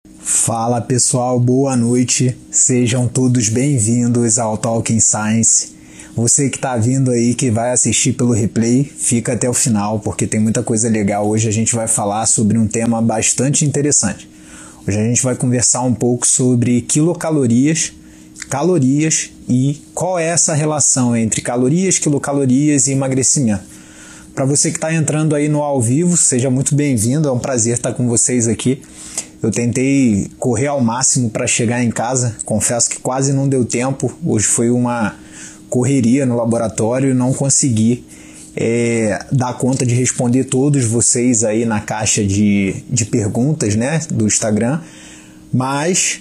Fala pessoal, boa noite, sejam todos bem-vindos ao Talking Science. Você que está vindo aí, que vai assistir pelo replay, fica até o final porque tem muita coisa legal. Hoje a gente vai falar sobre um tema bastante interessante. Hoje a gente vai conversar um pouco sobre quilocalorias, calorias e qual é essa relação entre calorias, quilocalorias e emagrecimento. Para você que está entrando aí no ao vivo, seja muito bem-vindo, é um prazer estar com vocês aqui. Eu tentei correr ao máximo para chegar em casa, confesso que quase não deu tempo, hoje foi uma correria no laboratório e não consegui dar conta de responder todos vocês aí na caixa de perguntas, né, do Instagram, mas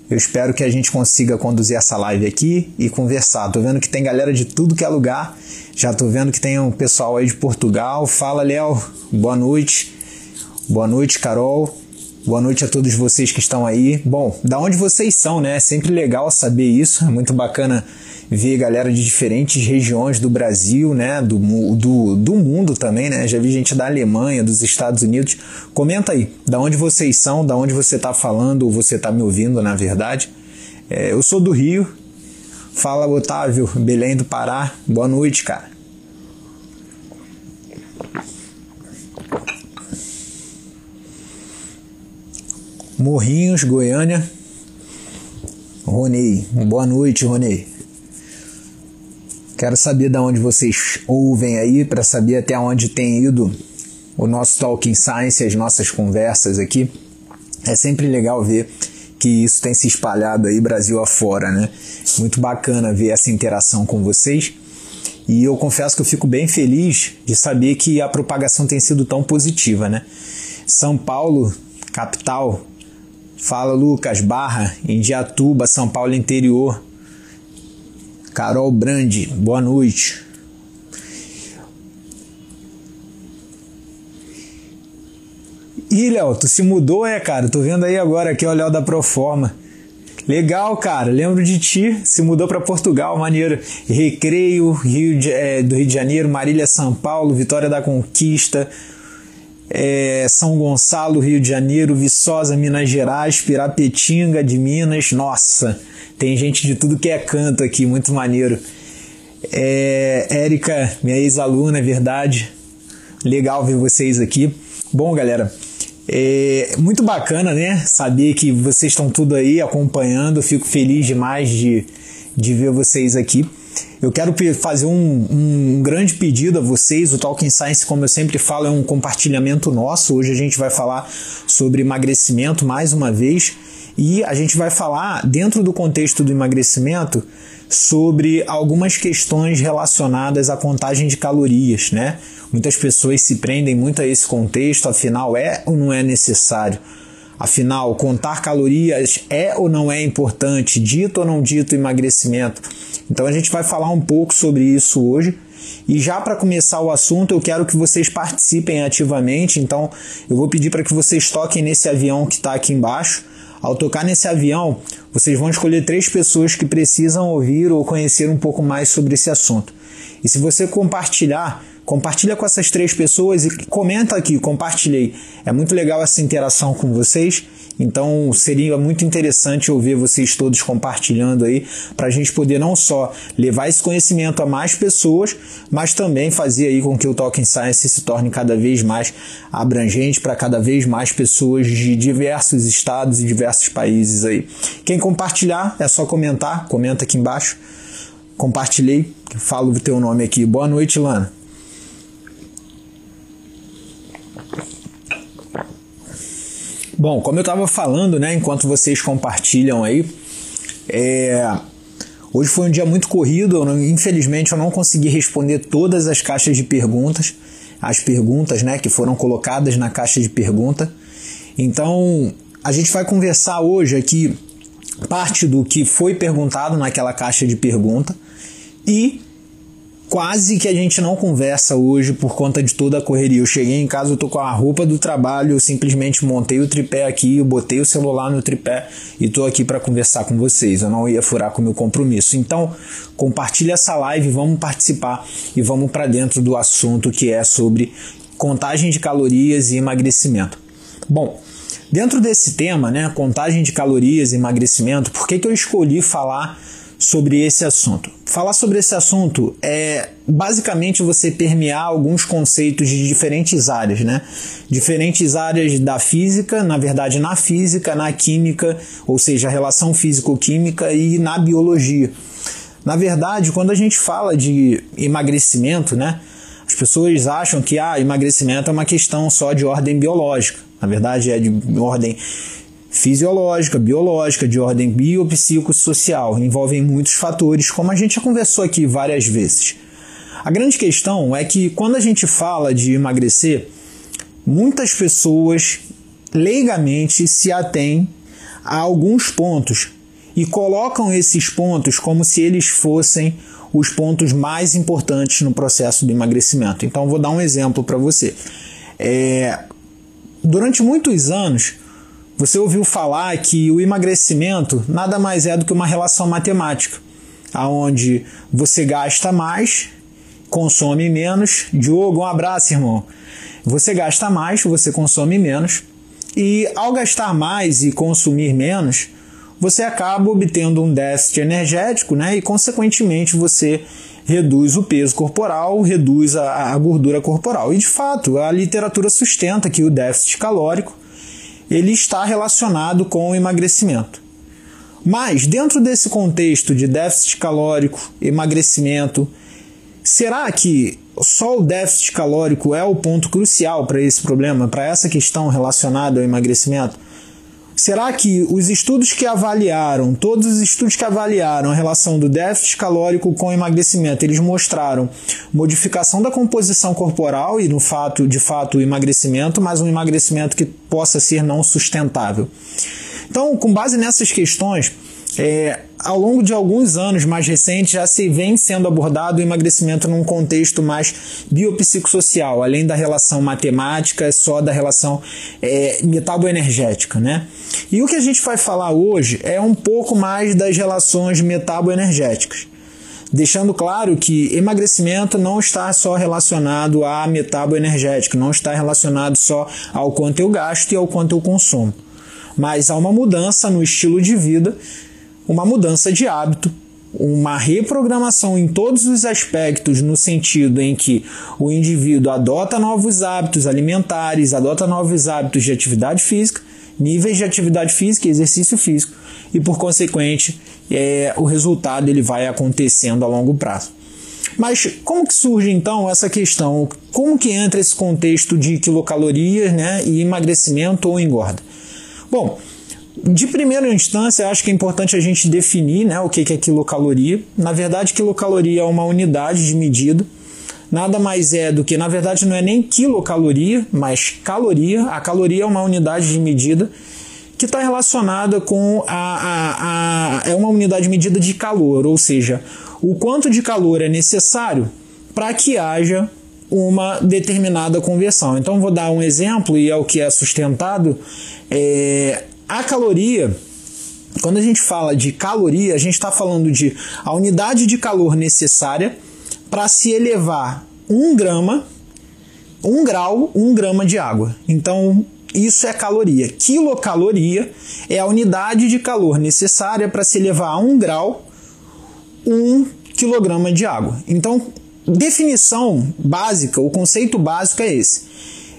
eu espero que a gente consiga conduzir essa live aqui e conversar. Tô vendo que tem galera de tudo que é lugar, já tô vendo que tem um pessoal aí de Portugal. Fala, Léo, boa noite, Carol. Boa noite a todos vocês que estão aí. Bom, da onde vocês são, né? É sempre legal saber isso. É muito bacana ver galera de diferentes regiões do Brasil, né? Do mundo também, né? Já vi gente da Alemanha, dos Estados Unidos. Comenta aí, da onde vocês são, da onde você está falando ou você está me ouvindo, na verdade. Eu sou do Rio. Fala, Otávio, Belém do Pará. Boa noite, cara. Morrinhos, Goiânia. Ronei, boa noite, Ronei. Quero saber de onde vocês ouvem aí, para saber até onde tem ido o nosso Talking Science, as nossas conversas aqui. É sempre legal ver que isso tem se espalhado aí Brasil afora, né? Muito bacana ver essa interação com vocês. E eu confesso que eu fico bem feliz de saber que a propagação tem sido tão positiva, né? São Paulo, capital. Fala, Lucas, Barra, Indiatuba, São Paulo interior. Carol Brandi, boa noite. Ih, Léo, tu se mudou, cara? Tô vendo aí agora aqui o Léo da Proforma. Legal, cara, lembro de ti, se mudou para Portugal, maneiro. Recreio, do Rio de Janeiro, Marília, São Paulo, Vitória da Conquista, São Gonçalo, Rio de Janeiro, Viçosa, Minas Gerais, Pirapetinga de Minas. Nossa, tem gente de tudo que é canto aqui, muito maneiro. Érica, minha ex-aluna, é verdade. Legal ver vocês aqui. Bom, galera, muito bacana, né? Saber que vocês estão tudo aí acompanhando. Fico feliz demais de ver vocês aqui. Eu quero fazer um grande pedido a vocês. O Talking Science, como eu sempre falo, é um compartilhamento nosso. Hoje a gente vai falar sobre emagrecimento mais uma vez. E a gente vai falar, dentro do contexto do emagrecimento, sobre algumas questões relacionadas à contagem de calorias, né? Muitas pessoas se prendem muito a esse contexto, afinal é ou não é necessário? Afinal, contar calorias é ou não é importante? Dito ou não dito emagrecimento? Então a gente vai falar um pouco sobre isso hoje. E já para começar o assunto, eu quero que vocês participem ativamente. Então eu vou pedir para que vocês toquem nesse avião que está aqui embaixo. Ao tocar nesse avião, vocês vão escolher 3 pessoas que precisam ouvir ou conhecer um pouco mais sobre esse assunto. E se você compartilha com essas 3 pessoas e comenta aqui, compartilhei. É muito legal essa interação com vocês, então seria muito interessante eu ver vocês todos compartilhando aí, para a gente poder não só levar esse conhecimento a mais pessoas, mas também fazer aí com que o Talking Science se torne cada vez mais abrangente para cada vez mais pessoas de diversos estados e diversos países aí. Quem compartilhar, é só comentar, comenta aqui embaixo. Compartilhei, falo o teu nome aqui. Boa noite, Lana. Bom, como eu estava falando, né, enquanto vocês compartilham aí, hoje foi um dia muito corrido. Infelizmente eu não consegui responder todas as caixas de perguntas, as perguntas, né, que foram colocadas na caixa de pergunta. Então a gente vai conversar hoje aqui parte do que foi perguntado naquela caixa de pergunta e quase que a gente não conversa hoje por conta de toda a correria. Eu cheguei em casa, eu tô com a roupa do trabalho, eu simplesmente montei o tripé aqui, eu botei o celular no tripé e tô aqui para conversar com vocês. Eu não ia furar com o meu compromisso. Então, compartilha essa live, vamos participar e vamos para dentro do assunto que é sobre contagem de calorias e emagrecimento. Bom, Dentro desse tema, né, contagem de calorias e emagrecimento, por que eu escolhi falar sobre esse assunto? Falar sobre esse assunto é basicamente você permear alguns conceitos de diferentes áreas, né? Diferentes áreas da física, na verdade na física, na química, ou seja, a relação físico-química e na biologia. Na verdade, quando a gente fala de emagrecimento, né, as pessoas acham que emagrecimento é uma questão só de ordem biológica. Na verdade, é de ordem fisiológica, biológica, de ordem biopsicossocial. Envolvem muitos fatores, como a gente já conversou aqui várias vezes. A grande questão é que quando a gente fala de emagrecer, muitas pessoas leigamente se atêm a alguns pontos e colocam esses pontos como se eles fossem os pontos mais importantes no processo do emagrecimento. Então, vou dar um exemplo para você. Durante muitos anos, você ouviu falar que o emagrecimento nada mais é do que uma relação matemática, onde você gasta mais, consome menos. Diogo, um abraço, irmão. Você gasta mais, você consome menos. E ao gastar mais e consumir menos, você acaba obtendo um déficit energético, né? E, consequentemente, você reduz o peso corporal, reduz a gordura corporal. E, de fato, a literatura sustenta que o déficit calórico ele está relacionado com o emagrecimento. Mas, dentro desse contexto de déficit calórico, emagrecimento, será que só o déficit calórico é o ponto crucial para esse problema, para essa questão relacionada ao emagrecimento? Será que os estudos que avaliaram, todos os estudos que avaliaram a relação do déficit calórico com o emagrecimento, eles mostraram modificação da composição corporal e, de fato, o emagrecimento, mas um emagrecimento que possa ser não sustentável? Então, com base nessas questões, ao longo de alguns anos mais recentes já se vem sendo abordado o emagrecimento num contexto mais biopsicossocial, além da relação matemática, só da relação metaboenergética, né? E o que a gente vai falar hoje é um pouco mais das relações metaboenergéticas, deixando claro que emagrecimento não está só relacionado à metaboenergética, não está relacionado só ao quanto eu gasto e ao quanto eu consumo, mas há uma mudança no estilo de vida, uma mudança de hábito, uma reprogramação em todos os aspectos, no sentido em que o indivíduo adota novos hábitos alimentares, adota novos hábitos de atividade física, níveis de atividade física e exercício físico, e por consequente o resultado ele vai acontecendo a longo prazo. Mas como que surge então essa questão? Como que entra esse contexto de quilocalorias, né, e emagrecimento ou engorda? Bom, de primeira instância, eu acho que é importante a gente definir, né, o que é quilocaloria. Na verdade, quilocaloria é uma unidade de medida. Nada mais é do que, na verdade, não é nem quilocaloria, mas caloria. A caloria é uma unidade de medida que está relacionada com é uma unidade de medida de calor, ou seja, o quanto de calor é necessário para que haja uma determinada conversão. Então, vou dar um exemplo, e é o que é sustentado. A caloria, quando a gente fala de caloria, a gente está falando de a unidade de calor necessária para se elevar 1 grau, 1 grama de água. Então, isso é caloria. Quilocaloria é a unidade de calor necessária para se elevar a 1 grau, 1 quilograma de água. Então, definição básica, o conceito básico é esse.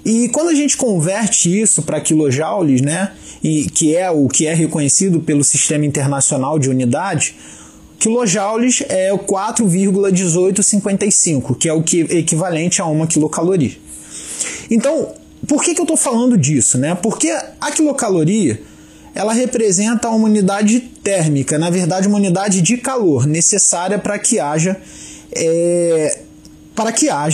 E quando a gente converte isso para quilojoules, né, e que é o que é reconhecido pelo Sistema Internacional de Unidade, quilojoules é o 4,1855, que é o equivalente a 1 quilocaloria. Então, por que eu estou falando disso, né? Porque a quilocaloria ela representa uma unidade térmica, na verdade uma unidade de calor necessária para que haja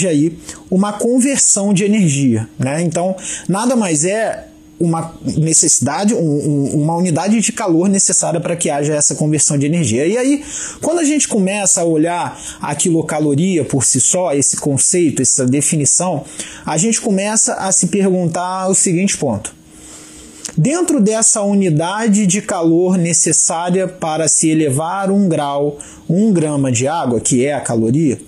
aí uma conversão de energia, né? Então, nada mais é uma necessidade, uma unidade de calor necessária para que haja essa conversão de energia. E aí, quando a gente começa a olhar a quilocaloria por si só, esse conceito, essa definição, a gente começa a se perguntar o seguinte ponto. Dentro dessa unidade de calor necessária para se elevar 1 grau, 1 grama de água, que é a caloria,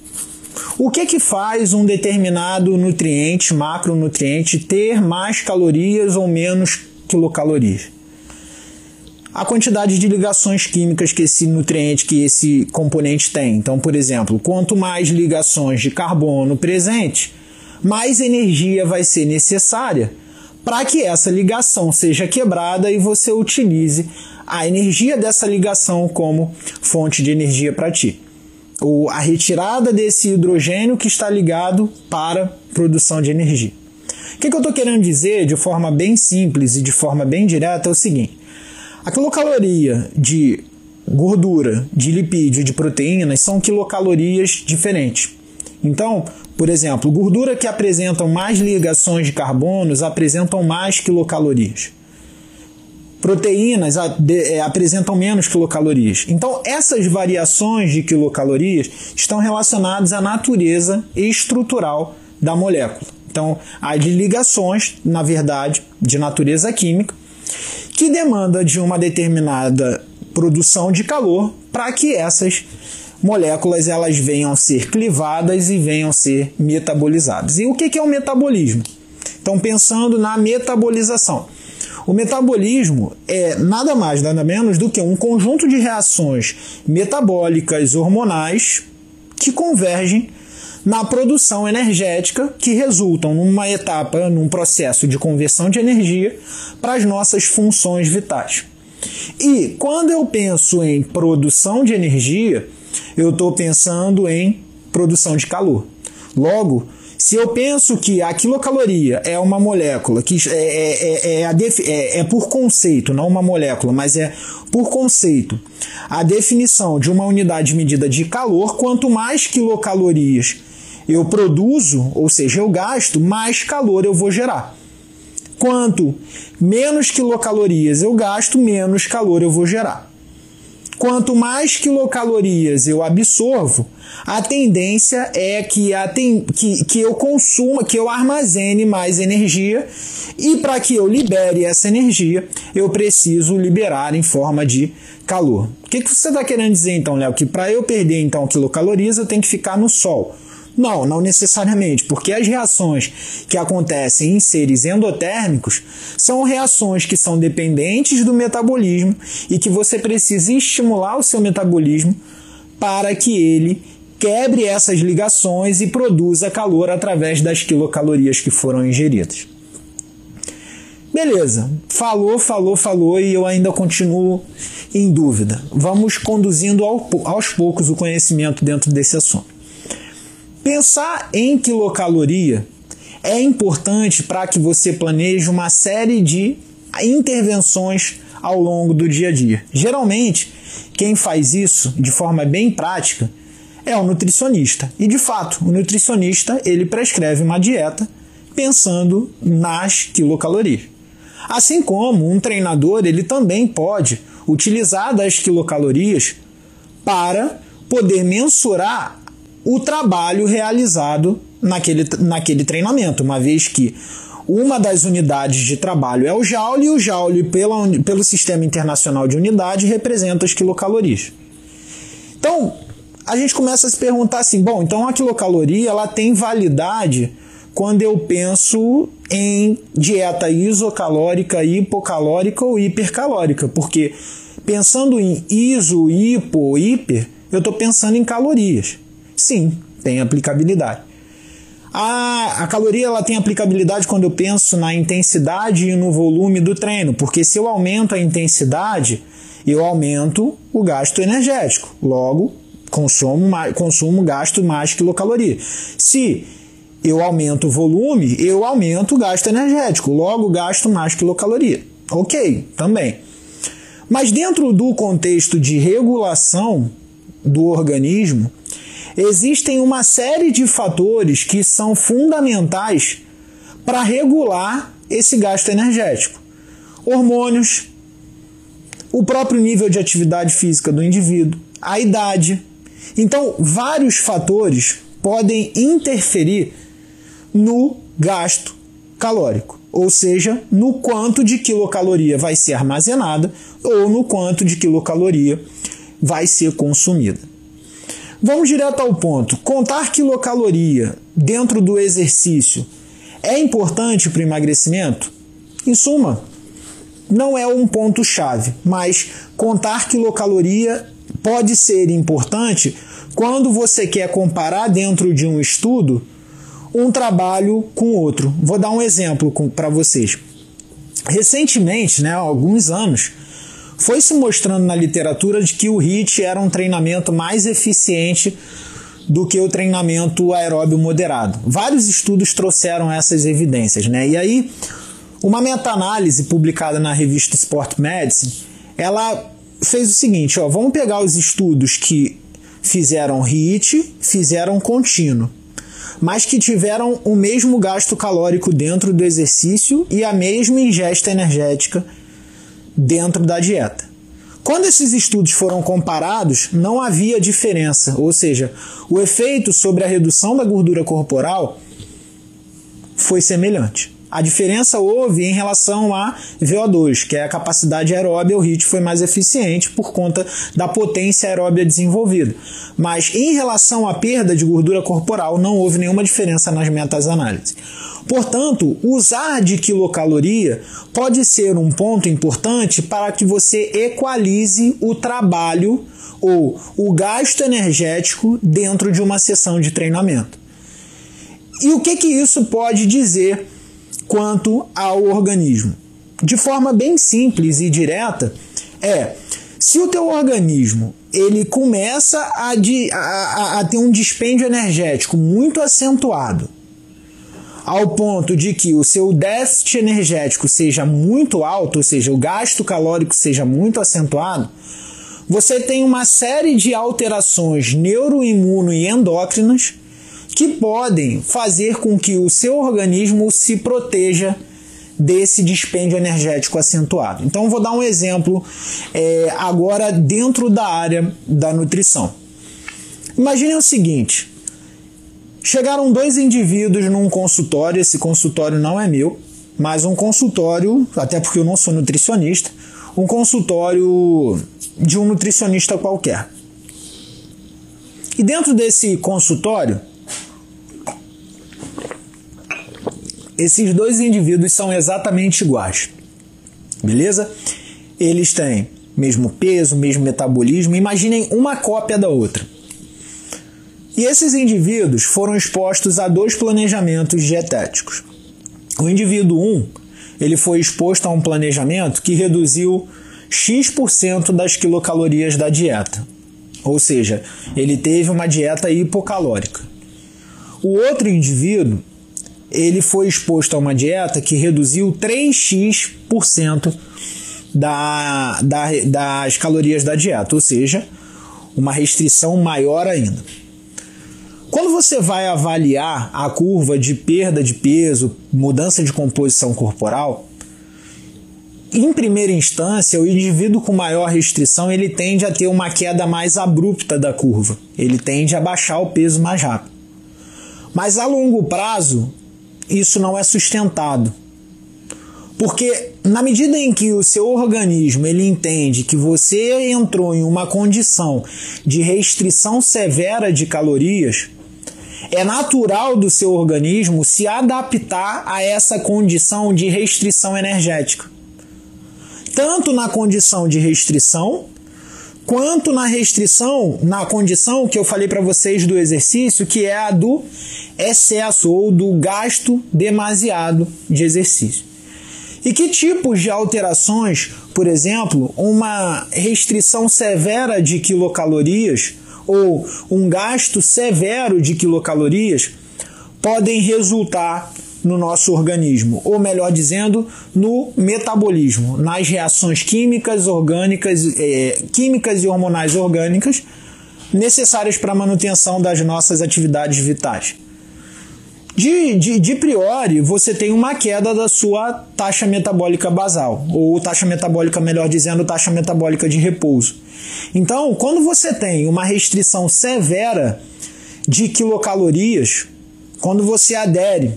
o que faz um determinado nutriente, macronutriente, ter mais calorias ou menos quilocalorias. A quantidade de ligações químicas que esse nutriente, que esse componente tem. Então, por exemplo, quanto mais ligações de carbono presente, mais energia vai ser necessária para que essa ligação seja quebrada e você utilize a energia dessa ligação como fonte de energia para ti. Ou a retirada desse hidrogênio que está ligado para produção de energia. O que eu estou querendo dizer de forma bem simples e de forma bem direta é o seguinte: a quilocaloria de gordura, de lipídio e de proteínas são quilocalorias diferentes. Então, por exemplo, gordura que apresentam mais ligações de carbonos apresentam mais quilocalorias. Proteínas apresentam menos quilocalorias. Então, essas variações de quilocalorias estão relacionadas à natureza estrutural da molécula. Então, há de ligações, na verdade, de natureza química, que demanda de uma determinada produção de calor para que essas moléculas elas venham a ser clivadas e venham a ser metabolizadas. E o que é o metabolismo? Então, pensando na metabolização. O metabolismo é nada mais, nada menos do que um conjunto de reações metabólicas hormonais que convergem na produção energética que resultam numa etapa, num processo de conversão de energia para as nossas funções vitais. E quando eu penso em produção de energia, eu estou pensando em produção de calor. Logo, se eu penso que a quilocaloria é uma molécula que é por conceito, não uma molécula, mas é por conceito, a definição de uma unidade de medida de calor, quanto mais quilocalorias eu produzo, ou seja, eu gasto, mais calor eu vou gerar. Quanto menos quilocalorias eu gasto, menos calor eu vou gerar. Quanto mais quilocalorias eu absorvo, a tendência é que eu consuma, que eu armazene mais energia, e para que eu libere essa energia, eu preciso liberar em forma de calor. O que você está querendo dizer então, Léo? Que para eu perder então quilocalorias eu tenho que ficar no sol? Não necessariamente, porque as reações que acontecem em seres endotérmicos são reações que são dependentes do metabolismo e que você precisa estimular o seu metabolismo para que ele quebre essas ligações e produza calor através das quilocalorias que foram ingeridas. Beleza, falou e eu ainda continuo em dúvida. Vamos conduzindo aos poucos o conhecimento dentro desse assunto. Pensar em quilocaloria é importante para que você planeje uma série de intervenções ao longo do dia a dia. Geralmente, quem faz isso de forma bem prática é o nutricionista. E, de fato, o nutricionista ele prescreve uma dieta pensando nas quilocalorias. Assim como um treinador ele também pode utilizar das quilocalorias para poder mensurar o trabalho realizado naquele treinamento, uma vez que uma das unidades de trabalho é o Joule, e o Joule, pelo Sistema Internacional de Unidade, representa as quilocalorias. Então, a gente começa a se perguntar assim, bom, então a quilocaloria ela tem validade quando eu penso em dieta isocalórica, hipocalórica ou hipercalórica, porque pensando em iso, hipo, hiper, eu estou pensando em calorias. Sim, tem aplicabilidade. A caloria ela tem aplicabilidade quando eu penso na intensidade e no volume do treino, porque se eu aumento a intensidade, eu aumento o gasto energético. Logo, gasto mais quilocaloria. Se eu aumento o volume, eu aumento o gasto energético. Logo, gasto mais quilocaloria. Ok, também. Mas dentro do contexto de regulação do organismo, existem uma série de fatores que são fundamentais para regular esse gasto energético. Hormônios, o próprio nível de atividade física do indivíduo, a idade. Então, vários fatores podem interferir no gasto calórico, ou seja, no quanto de quilocaloria vai ser armazenada ou no quanto de quilocaloria vai ser consumida. Vamos direto ao ponto. Contar quilocaloria dentro do exercício é importante para o emagrecimento? Em suma, não é um ponto-chave, mas contar quilocaloria pode ser importante quando você quer comparar dentro de um estudo um trabalho com outro. Vou dar um exemplo para vocês. Recentemente, há alguns anos, foi se mostrando na literatura de que o HIIT era um treinamento mais eficiente do que o treinamento aeróbio moderado. Vários estudos trouxeram essas evidências, E aí, uma meta-análise publicada na revista Sport Medicine, ela fez o seguinte, vamos pegar os estudos que fizeram HIIT, fizeram contínuo, mas que tiveram o mesmo gasto calórico dentro do exercício e a mesma ingesta energética dentro da dieta. Quando esses estudos foram comparados, não havia diferença, ou seja, o efeito sobre a redução da gordura corporal foi semelhante. A diferença houve em relação a VO2, que é a capacidade aeróbia. O HIIT foi mais eficiente por conta da potência aeróbia desenvolvida. Mas em relação à perda de gordura corporal, não houve nenhuma diferença nas meta-análises. Portanto, usar de quilocaloria pode ser um ponto importante para que você equalize o trabalho ou o gasto energético dentro de uma sessão de treinamento. E o que isso pode dizer quanto ao organismo? De forma bem simples e direta, se o teu organismo ele começa a ter um dispêndio energético muito acentuado, ao ponto de que o seu déficit energético seja muito alto, ou seja, o gasto calórico seja muito acentuado, você tem uma série de alterações neuroimuno e endócrinas que podem fazer com que o seu organismo se proteja desse dispêndio energético acentuado. Então, vou dar um exemplo agora dentro da área da nutrição. Imaginem o seguinte: chegaram 2 indivíduos num consultório, esse consultório não é meu, mas um consultório, até porque eu não sou nutricionista, um consultório de um nutricionista qualquer. E dentro desse consultório, esses 2 indivíduos são exatamente iguais, beleza? Eles têm mesmo peso, mesmo metabolismo, imaginem uma cópia da outra. E esses indivíduos foram expostos a 2 planejamentos dietéticos. O indivíduo 1, ele foi exposto a um planejamento que reduziu X% das quilocalorias da dieta, ou seja, ele teve uma dieta hipocalórica. O outro indivíduo, ele foi exposto a uma dieta que reduziu 3x% das calorias da dieta, ou seja, uma restrição maior ainda. Quando você vai avaliar a curva de perda de peso, mudança de composição corporal, em primeira instância, o indivíduo com maior restrição ele tende a ter uma queda mais abrupta da curva, ele tende a baixar o peso mais rápido. Mas a longo prazo, isso não é sustentado. Porque na medida em que o seu organismo ele entende que você entrou em uma condição de restrição severa de calorias, é natural do seu organismo se adaptar a essa condição de restrição energética. Tanto na condição de restrição, quanto na condição que eu falei para vocês do exercício, que é a do excesso ou do gasto demasiado de exercício. E que tipos de alterações, por exemplo, uma restrição severa de quilocalorias ou um gasto severo de quilocalorias podem resultar no nosso organismo, ou melhor dizendo, no metabolismo, nas reações químicas, orgânicas, químicas e hormonais orgânicas necessárias para a manutenção das nossas atividades vitais. De priori, você tem uma queda da sua taxa metabólica basal, ou taxa metabólica, melhor dizendo, taxa metabólica de repouso. Então, quando você tem uma restrição severa de quilocalorias, quando você adere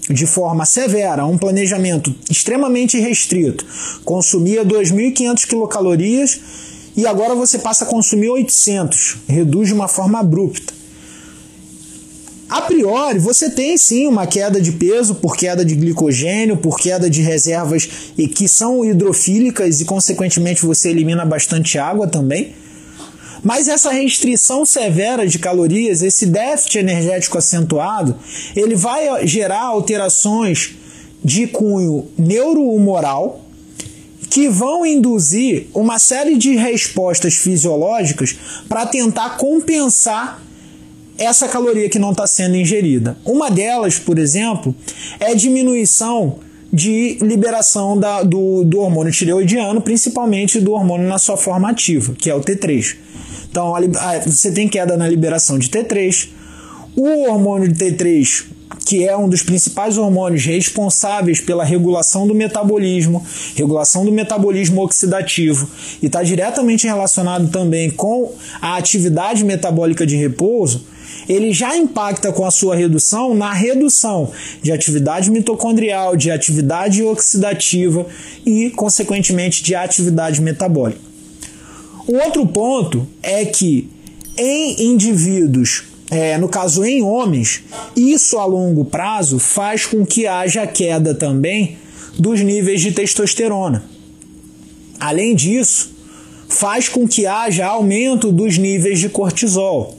de forma severa a um planejamento extremamente restrito, consumia 2.500 quilocalorias e agora você passa a consumir 800, reduz de uma forma abrupta. A priori, você tem sim uma queda de peso por queda de glicogênio, por queda de reservas que são hidrofílicas e, consequentemente, você elimina bastante água também. Mas essa restrição severa de calorias, esse déficit energético acentuado, ele vai gerar alterações de cunho neurohumoral que vão induzir uma série de respostas fisiológicas para tentar compensar essa caloria que não está sendo ingerida. Uma delas, por exemplo, é a diminuição de liberação do hormônio tireoidiano, principalmente do hormônio na sua forma ativa, que é o T3. Então, você tem queda na liberação de T3. O hormônio de T3, que é um dos principais hormônios responsáveis pela regulação do metabolismo oxidativo, e está diretamente relacionado também com a atividade metabólica de repouso, ele já impacta com a sua redução na redução de atividade mitocondrial, de atividade oxidativa e, consequentemente, de atividade metabólica. O outro ponto é que em indivíduos, no caso em homens, isso a longo prazo faz com que haja queda também dos níveis de testosterona. Além disso, faz com que haja aumento dos níveis de cortisol.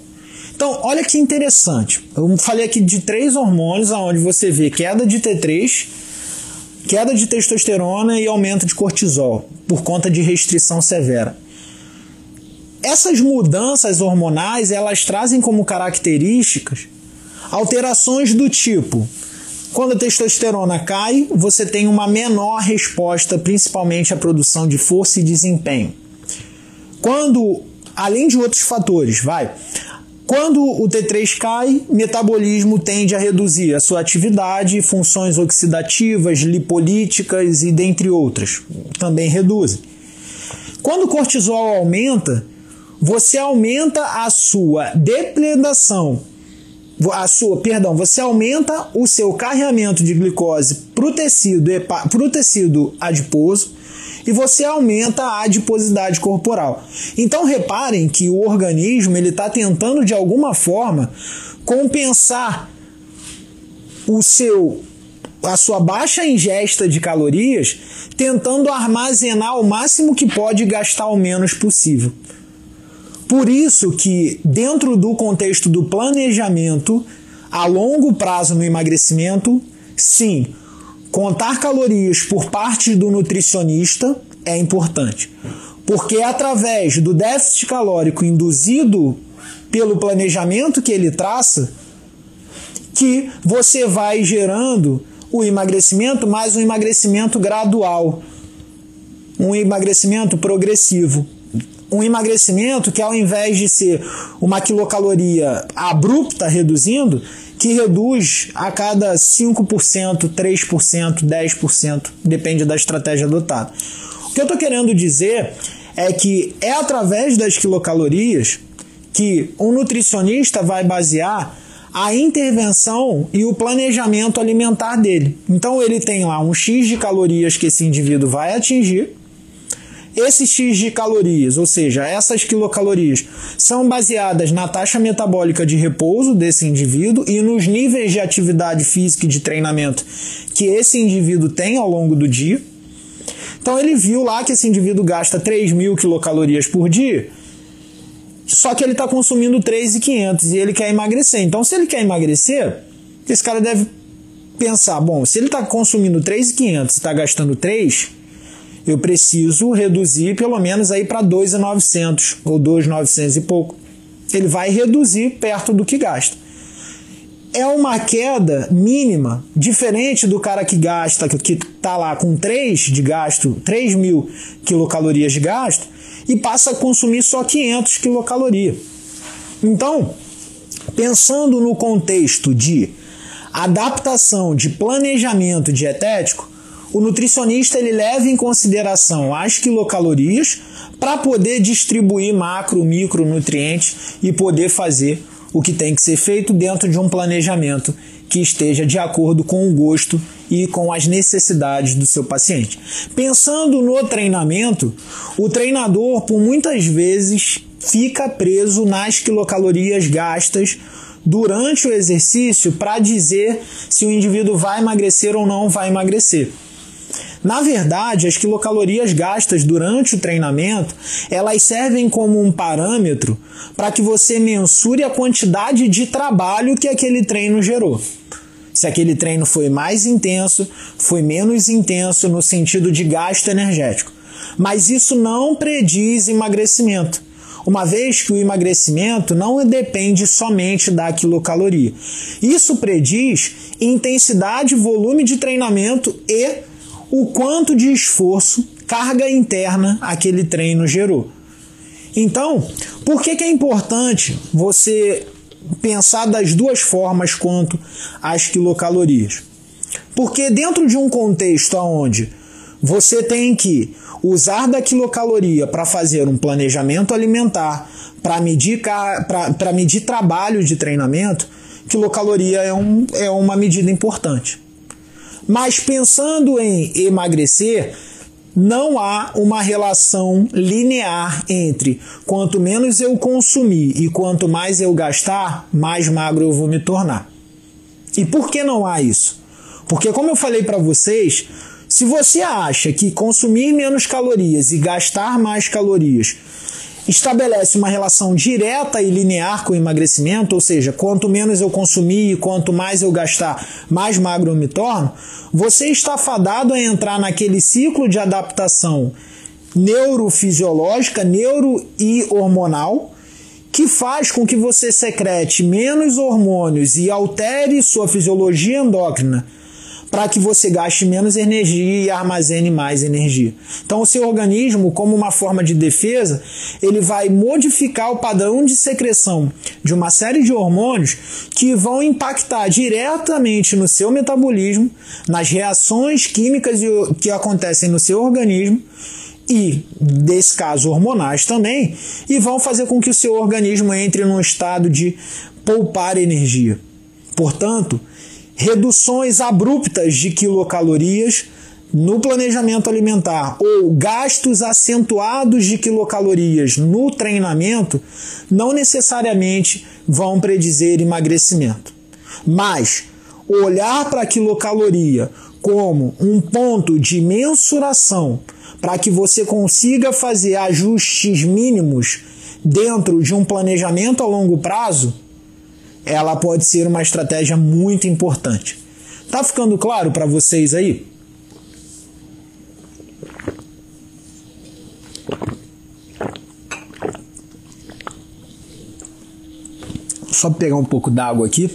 Então, olha que interessante. Eu falei aqui de 3 hormônios, onde você vê queda de T3, queda de testosterona e aumento de cortisol, por conta de restrição severa. Essas mudanças hormonais, elas trazem como características alterações do tipo: quando a testosterona cai, você tem uma menor resposta, principalmente à produção de força e desempenho. Quando, além de outros fatores, quando o T3 cai, metabolismo tende a reduzir a sua atividade, funções oxidativas, lipolíticas e dentre outras, também reduzem. Quando o cortisol aumenta, você aumenta a sua depredação, você aumenta o seu carreamento de glicose para o tecido adiposo, e você aumenta a adiposidade corporal. Então reparem que o organismo está tentando de alguma forma compensar a sua baixa ingesta de calorias, tentando armazenar o máximo que pode e gastar o menos possível. Por isso que, dentro do contexto do planejamento a longo prazo no emagrecimento, sim, contar calorias por parte do nutricionista é importante, porque é através do déficit calórico induzido pelo planejamento que ele traça que você vai gerando o emagrecimento, mas um emagrecimento gradual, um emagrecimento progressivo. Um emagrecimento que, ao invés de ser uma quilocaloria abrupta reduzindo, que reduz a cada 5%, 3%, 10%, depende da estratégia adotada. O que eu estou querendo dizer é que é através das quilocalorias que um nutricionista vai basear a intervenção e o planejamento alimentar dele. Então ele tem lá um X de calorias que esse indivíduo vai atingir. Esse X de calorias, ou seja, essas quilocalorias, são baseadas na taxa metabólica de repouso desse indivíduo e nos níveis de atividade física e de treinamento que esse indivíduo tem ao longo do dia. Então ele viu lá que esse indivíduo gasta 3.000 quilocalorias por dia, só que ele está consumindo 3.500 e ele quer emagrecer. Então, se ele quer emagrecer, esse cara deve pensar, bom, se ele está consumindo 3.500 e está gastando 3, eu preciso reduzir pelo menos aí para 2.900 ou 2.900 e pouco. Ele vai reduzir perto do que gasta. É uma queda mínima, diferente do cara que gasta, que está lá com 3 de gasto, 3.000 quilocalorias de gasto, e passa a consumir só 500 quilocalorias. Então, pensando no contexto de adaptação de planejamento dietético, o nutricionista ele leva em consideração as quilocalorias para poder distribuir macro, micronutrientes e poder fazer o que tem que ser feito dentro de um planejamento que esteja de acordo com o gosto e com as necessidades do seu paciente. Pensando no treinamento, o treinador por muitas vezes fica preso nas quilocalorias gastas durante o exercício para dizer se o indivíduo vai emagrecer ou não vai emagrecer. Na verdade, as quilocalorias gastas durante o treinamento, elas servem como um parâmetro para que você mensure a quantidade de trabalho que aquele treino gerou. Se aquele treino foi mais intenso, foi menos intenso no sentido de gasto energético. Mas isso não prediz emagrecimento, uma vez que o emagrecimento não depende somente da quilocaloria. Isso prediz intensidade, volume de treinamento e o quanto de esforço, carga interna aquele treino gerou. Então, por que é importante você pensar das duas formas quanto às quilocalorias? Porque dentro de um contexto onde você tem que usar da quilocaloria para fazer um planejamento alimentar, para medir trabalho de treinamento, quilocaloria é uma medida importante. Mas pensando em emagrecer, não há uma relação linear entre quanto menos eu consumir e quanto mais eu gastar, mais magro eu vou me tornar. E por que não há isso? Porque, como eu falei para vocês, se você acha que consumir menos calorias e gastar mais calorias estabelece uma relação direta e linear com o emagrecimento, ou seja, quanto menos eu consumir e quanto mais eu gastar, mais magro eu me torno, você está fadado a entrar naquele ciclo de adaptação neurofisiológica, neuro e hormonal, que faz com que você secrete menos hormônios e altere sua fisiologia endócrina, para que você gaste menos energia e armazene mais energia. Então, o seu organismo, como uma forma de defesa, ele vai modificar o padrão de secreção de uma série de hormônios que vão impactar diretamente no seu metabolismo, nas reações químicas que acontecem no seu organismo e, nesse caso, hormonais também, e vão fazer com que o seu organismo entre num estado de poupar energia. Portanto, reduções abruptas de quilocalorias no planejamento alimentar ou gastos acentuados de quilocalorias no treinamento não necessariamente vão predizer emagrecimento. Mas olhar para a quilocaloria como um ponto de mensuração para que você consiga fazer ajustes mínimos dentro de um planejamento a longo prazo, ela pode ser uma estratégia muito importante. Tá ficando claro para vocês aí? Só pegar um pouco d'água aqui.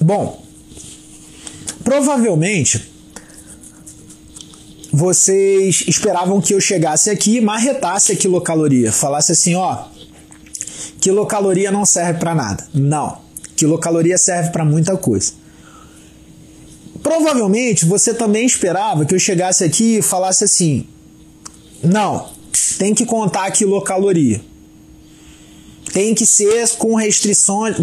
Bom, provavelmente vocês esperavam que eu chegasse aqui e marretasse a quilocaloria, falasse assim, ó, quilocaloria não serve para nada. Não, quilocaloria serve para muita coisa. Provavelmente você também esperava que eu chegasse aqui e falasse assim, não, tem que contar a quilocaloria. Tem que ser com restrições.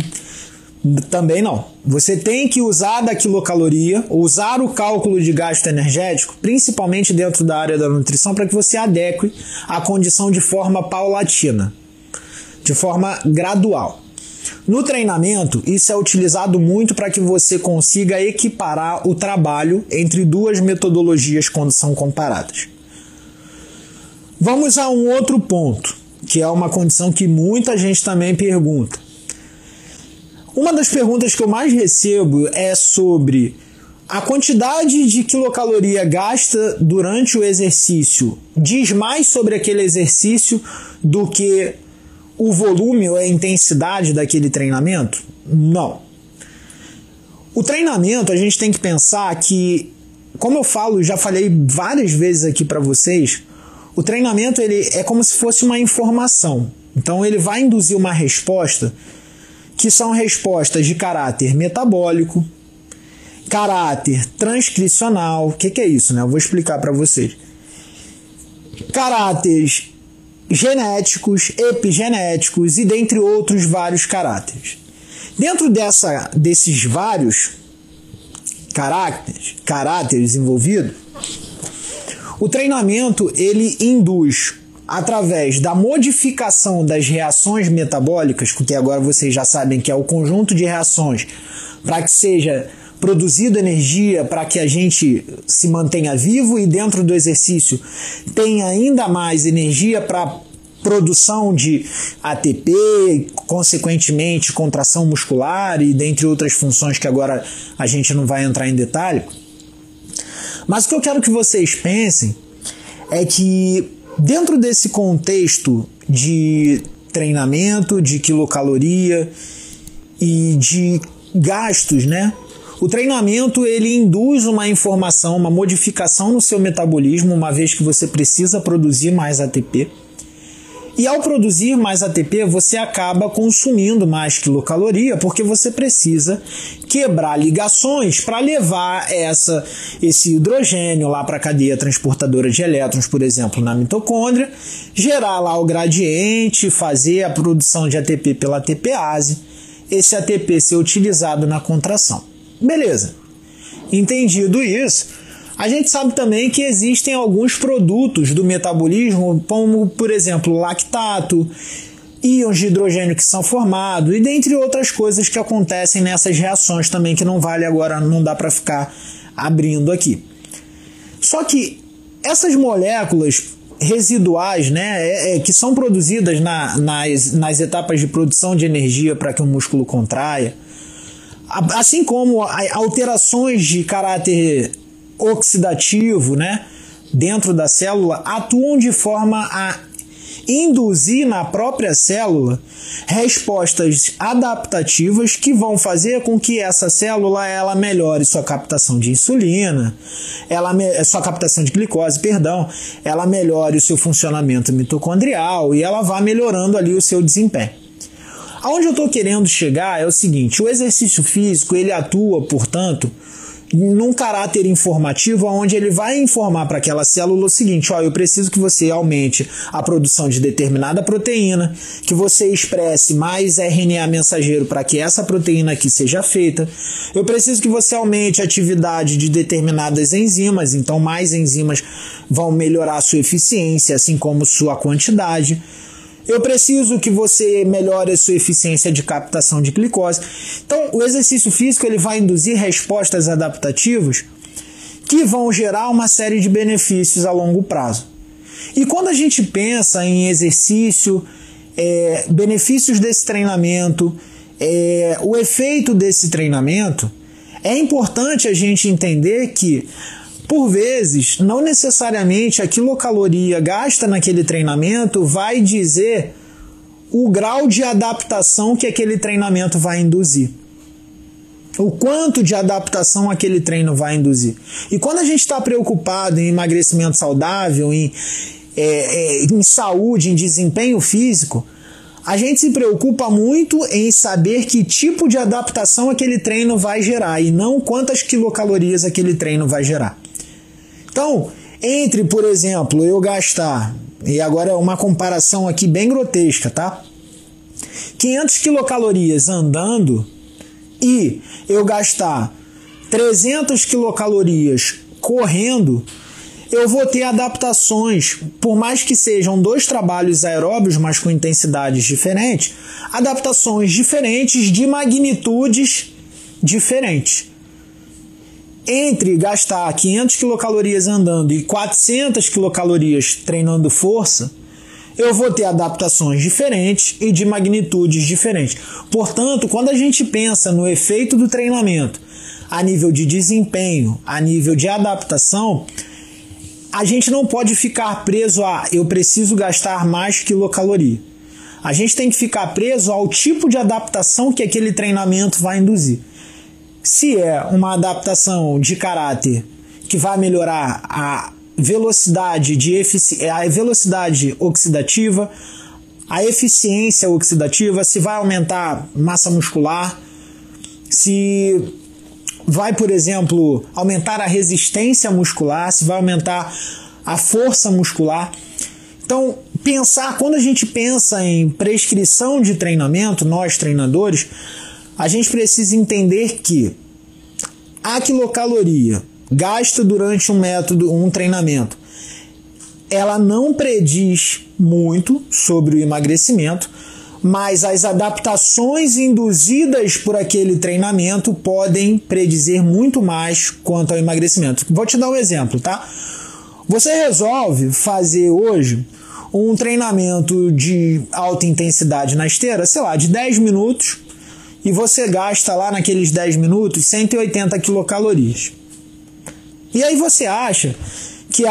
Também não. Você tem que usar da quilocaloria, usar o cálculo de gasto energético, principalmente dentro da área da nutrição, para que você adeque à condição de forma paulatina, de forma gradual. No treinamento, isso é utilizado muito para que você consiga equiparar o trabalho entre duas metodologias quando são comparadas. Vamos a um outro ponto, que é uma condição que muita gente também pergunta. Uma das perguntas que eu mais recebo é sobre a quantidade de quilocaloria gasta durante o exercício. Diz mais sobre aquele exercício do que o volume ou a intensidade daquele treinamento? Não. O treinamento, a gente tem que pensar que, como eu falo, já falei várias vezes aqui para vocês, o treinamento ele é como se fosse uma informação. Então ele vai induzir uma resposta que são respostas de caráter metabólico, caráter transcricional. O que é isso, né? Eu vou explicar para vocês. caráteres genéticos, epigenéticos e dentre outros vários caráteres. Dentro desses vários caráteres envolvidos, o treinamento ele induz através da modificação das reações metabólicas, porque agora vocês já sabem que é o conjunto de reações para que seja produzida energia para que a gente se mantenha vivo e dentro do exercício tenha ainda mais energia para produção de ATP, consequentemente contração muscular e dentre outras funções que agora a gente não vai entrar em detalhe. Mas o que eu quero que vocês pensem é que dentro desse contexto de treinamento, de quilocaloria e de gastos, né? O treinamento ele induz uma informação, uma modificação no seu metabolismo, uma vez que você precisa produzir mais ATP. E ao produzir mais ATP, você acaba consumindo mais quilocaloria, porque você precisa quebrar ligações para levar esse hidrogênio lá para a cadeia transportadora de elétrons, por exemplo, na mitocôndria, gerar lá o gradiente, fazer a produção de ATP pela ATPase, esse ATP ser utilizado na contração. Beleza. Entendido isso, a gente sabe também que existem alguns produtos do metabolismo, como, por exemplo, lactato, íons de hidrogênio que são formados, e dentre outras coisas que acontecem nessas reações também, que não vale agora, não dá para ficar abrindo aqui. Só que essas moléculas residuais, né, que são produzidas nas etapas de produção de energia para que o músculo contraia, assim como alterações de caráter oxidativo, né, dentro da célula, atuam de forma a induzir na própria célula respostas adaptativas que vão fazer com que essa célula ela melhore sua captação de insulina, sua captação de glicose, ela melhore o seu funcionamento mitocondrial e ela vá melhorando ali o seu desempenho. Aonde eu estou querendo chegar é o seguinte: o exercício físico ele atua, portanto, num caráter informativo, onde ele vai informar para aquela célula o seguinte: eu preciso que você aumente a produção de determinada proteína, que você expresse mais RNA mensageiro para que essa proteína aqui seja feita, eu preciso que você aumente a atividade de determinadas enzimas, então mais enzimas vão melhorar a sua eficiência, assim como sua quantidade. Eu preciso que você melhore a sua eficiência de captação de glicose. Então, o exercício físico ele vai induzir respostas adaptativas que vão gerar uma série de benefícios a longo prazo. E quando a gente pensa em exercício, benefícios desse treinamento, o efeito desse treinamento, é importante a gente entender que, por vezes, não necessariamente a quilocaloria gasta naquele treinamento vai dizer o grau de adaptação que aquele treinamento vai induzir. O quanto de adaptação aquele treino vai induzir. E quando a gente está preocupado em emagrecimento saudável, em saúde, em desempenho físico, a gente se preocupa muito em saber que tipo de adaptação aquele treino vai gerar e não quantas quilocalorias aquele treino vai gerar. Então, entre, por exemplo, eu gastar, e agora é uma comparação aqui bem grotesca, tá? 500 quilocalorias andando e eu gastar 300 quilocalorias correndo, eu vou ter adaptações, por mais que sejam dois trabalhos aeróbios, mas com intensidades diferentes, adaptações diferentes de magnitudes diferentes. Entre gastar 500 quilocalorias andando e 400 quilocalorias treinando força, eu vou ter adaptações diferentes e de magnitudes diferentes. Portanto, quando a gente pensa no efeito do treinamento a nível de desempenho, a nível de adaptação, a gente não pode ficar preso a eu preciso gastar mais quilocaloria. A gente tem que ficar preso ao tipo de adaptação que aquele treinamento vai induzir. Se é uma adaptação de caráter que vai melhorar a velocidade oxidativa, a eficiência oxidativa, se vai aumentar massa muscular, se vai, por exemplo, aumentar a resistência muscular, se vai aumentar a força muscular. Então, quando a gente pensa em prescrição de treinamento, nós treinadores, a gente precisa entender que a quilocaloria gasta durante um treinamento, ela não prediz muito sobre o emagrecimento, mas as adaptações induzidas por aquele treinamento podem predizer muito mais quanto ao emagrecimento. Vou te dar um exemplo, tá? Você resolve fazer hoje um treinamento de alta intensidade na esteira, sei lá, de 10 minutos, e você gasta lá naqueles 10 minutos 180 quilocalorias. E aí você acha que,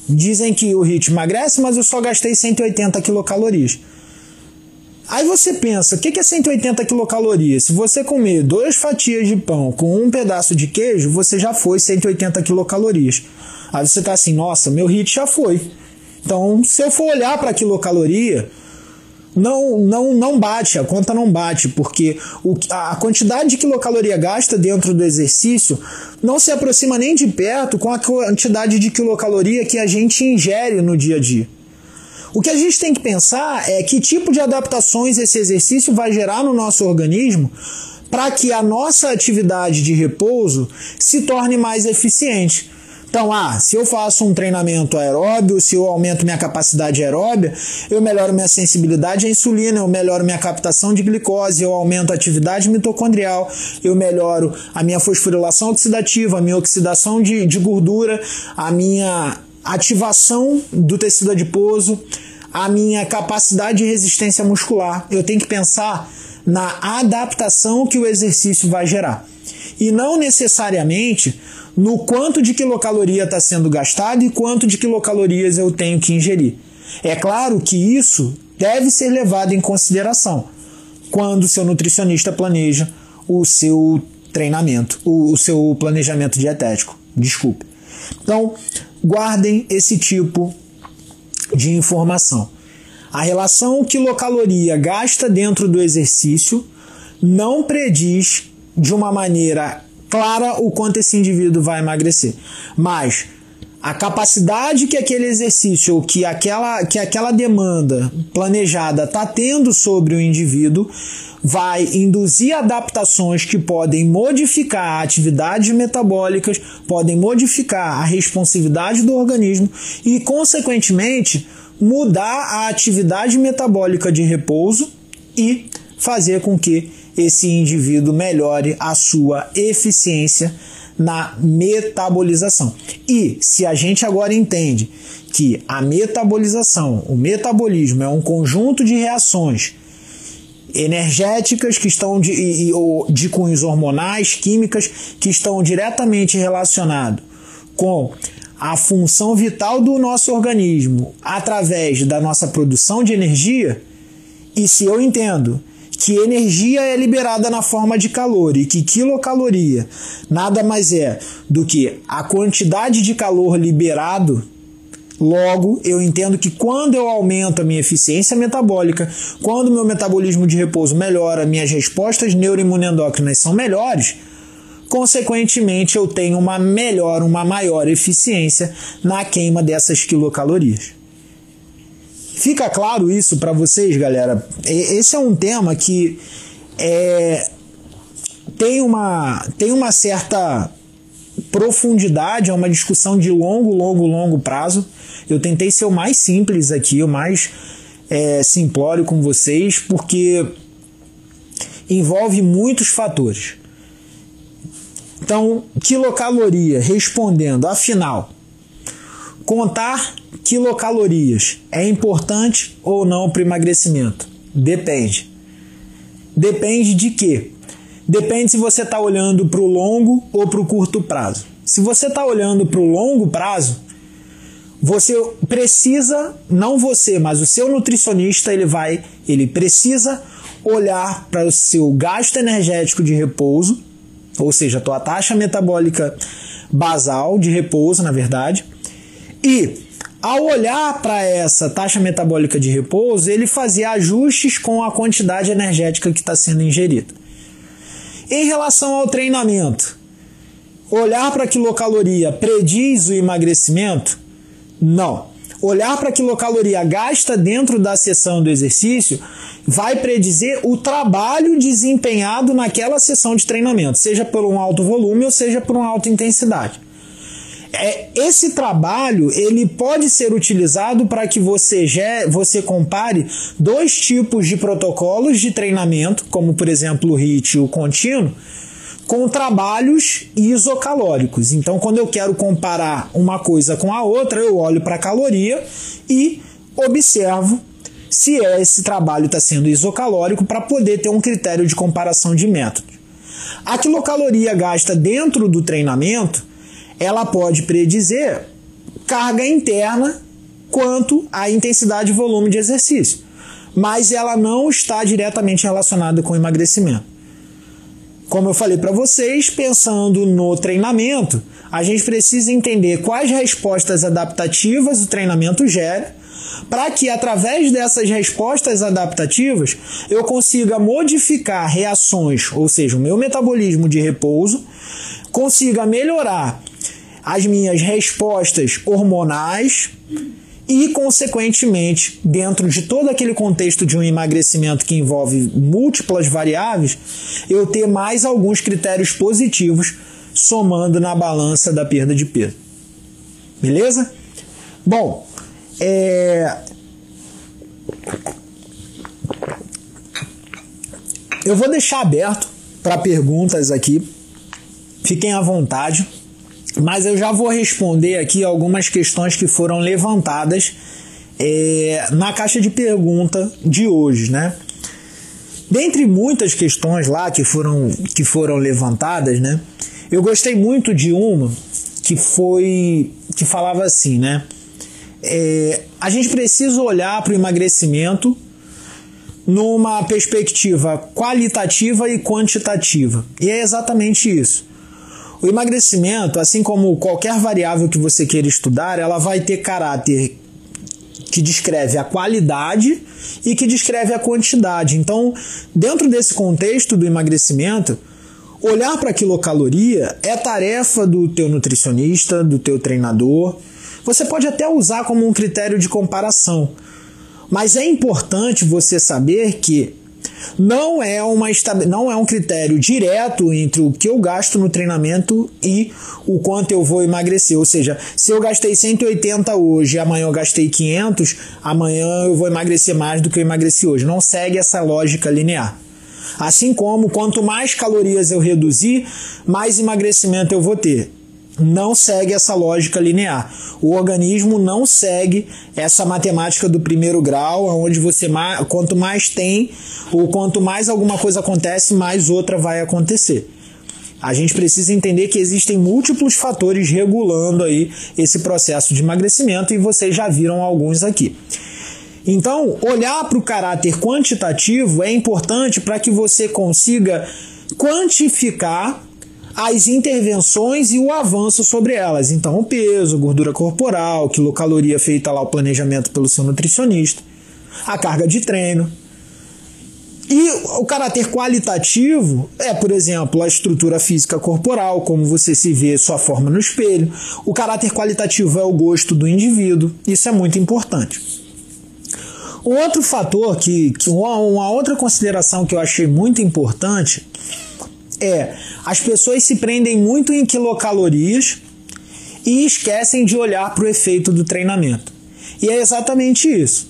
dizem que o HIIT emagrece, mas eu só gastei 180 quilocalorias. Aí você pensa, o que é 180 quilocalorias? Se você comer 2 fatias de pão com um pedaço de queijo, você já foi 180 quilocalorias. Aí você está assim, nossa, meu HIIT já foi. Então, se eu for olhar para a quilocaloria, não bate, a conta não bate, porque a quantidade de quilocaloria gasta dentro do exercício não se aproxima nem de perto com a quantidade de quilocaloria que a gente ingere no dia a dia. O que a gente tem que pensar é que tipo de adaptações esse exercício vai gerar no nosso organismo para que a nossa atividade de repouso se torne mais eficiente. Então, se eu faço um treinamento aeróbio, se eu aumento minha capacidade aeróbia, eu melhoro minha sensibilidade à insulina, eu melhoro minha captação de glicose, eu aumento a atividade mitocondrial, eu melhoro a minha fosforilação oxidativa, a minha oxidação de gordura, a minha ativação do tecido adiposo, a minha capacidade de resistência muscular. Eu tenho que pensar na adaptação que o exercício vai gerar. E não necessariamente no quanto de quilocaloria está sendo gastado e quanto de quilocalorias eu tenho que ingerir. É claro que isso deve ser levado em consideração quando o seu nutricionista planeja o seu treinamento, o seu planejamento dietético. Desculpe. Então, guardem esse tipo de informação. A relação quilocaloria gasta dentro do exercício não prediz de uma maneira clara o quanto esse indivíduo vai emagrecer, mas a capacidade que aquele exercício ou que aquela demanda planejada está tendo sobre o indivíduo vai induzir adaptações que podem modificar atividades metabólicas, podem modificar a responsividade do organismo e, consequentemente, mudar a atividade metabólica de repouso e fazer com que esse indivíduo melhore a sua eficiência na metabolização. E se a gente agora entende que a metabolização, o metabolismo é um conjunto de reações energéticas que estão de cunhos hormonais, químicas, que estão diretamente relacionados com a função vital do nosso organismo através da nossa produção de energia, e se eu entendo que energia é liberada na forma de calor e que quilocaloria nada mais é do que a quantidade de calor liberado, logo eu entendo que quando eu aumento a minha eficiência metabólica, quando o meu metabolismo de repouso melhora, minhas respostas neuroimunoendócrinas são melhores, consequentemente eu tenho uma maior eficiência na queima dessas quilocalorias. Fica claro isso para vocês, galera? Esse é um tema que tem uma certa profundidade, é uma discussão de longo prazo. Eu tentei ser o mais simples aqui, o mais simplório com vocês, porque envolve muitos fatores. Então, quilocaloria, respondendo, afinal, contar quilocalorias é importante ou não para o emagrecimento? Depende. Depende de quê? Depende se você está olhando para o longo ou para o curto prazo. Se você está olhando para o longo prazo, você precisa, não você, mas o seu nutricionista, ele precisa olhar para o seu gasto energético de repouso, ou seja, a tua taxa metabólica basal de repouso, na verdade, e ao olhar para essa taxa metabólica de repouso, ele fazia ajustes com a quantidade energética que está sendo ingerida. Em relação ao treinamento, olhar para a quilocaloria prediz o emagrecimento? Não. Olhar para a quilocaloria gasta dentro da sessão do exercício vai predizer o trabalho desempenhado naquela sessão de treinamento, seja por um alto volume ou seja por uma alta intensidade. Esse trabalho ele pode ser utilizado para que você compare dois tipos de protocolos de treinamento, como por exemplo o HIIT e o contínuo, com trabalhos isocalóricos. Então, quando eu quero comparar uma coisa com a outra, eu olho para a caloria e observo se esse trabalho está sendo isocalórico para poder ter um critério de comparação de métodos. A quilocaloria gasta dentro do treinamento, ela pode predizer carga interna quanto à intensidade e volume de exercício, mas ela não está diretamente relacionada com o emagrecimento. Como eu falei para vocês, pensando no treinamento, a gente precisa entender quais respostas adaptativas o treinamento gera, para que através dessas respostas adaptativas eu consiga modificar reações, ou seja, o meu metabolismo de repouso, consiga melhorar as minhas respostas hormonais e, consequentemente, dentro de todo aquele contexto de um emagrecimento que envolve múltiplas variáveis, eu ter mais alguns critérios positivos somando na balança da perda de peso. Beleza? Bom, eu vou deixar aberto para perguntas aqui, fiquem à vontade. Mas eu já vou responder aqui algumas questões que foram levantadas na caixa de pergunta de hoje, né? Dentre muitas questões lá que foram levantadas, né? Eu gostei muito de uma que falava assim, né? A gente precisa olhar para o emagrecimento numa perspectiva qualitativa e quantitativa. E é exatamente isso. O emagrecimento, assim como qualquer variável que você queira estudar, ela vai ter caráter que descreve a qualidade e que descreve a quantidade. Então, dentro desse contexto do emagrecimento, olhar para a quilocaloria é tarefa do teu nutricionista, do teu treinador. Você pode até usar como um critério de comparação, mas é importante você saber que não é um critério direto entre o que eu gasto no treinamento e o quanto eu vou emagrecer. Ou seja, se eu gastei 180 hoje e amanhã eu gastei 500, amanhã eu vou emagrecer mais do que eu emagreci hoje. Não segue essa lógica linear. Assim como quanto mais calorias eu reduzir, mais emagrecimento eu vou ter. Não segue essa lógica linear. O organismo não segue essa matemática do primeiro grau, onde quanto mais tem, ou quanto mais alguma coisa acontece, mais outra vai acontecer. A gente precisa entender que existem múltiplos fatores regulando aí esse processo de emagrecimento e vocês já viram alguns aqui. Então, olhar para o caráter quantitativo é importante para que você consiga quantificar as intervenções e o avanço sobre elas. Então, o peso, gordura corporal, quilocaloria feita lá o planejamento pelo seu nutricionista, a carga de treino. E o caráter qualitativo é, por exemplo, a estrutura física corporal, como você se vê sua forma no espelho. O caráter qualitativo é o gosto do indivíduo. Isso é muito importante. Um outro fator, uma outra consideração que eu achei muito importante as pessoas se prendem muito em quilocalorias e esquecem de olhar para o efeito do treinamento. E é exatamente isso.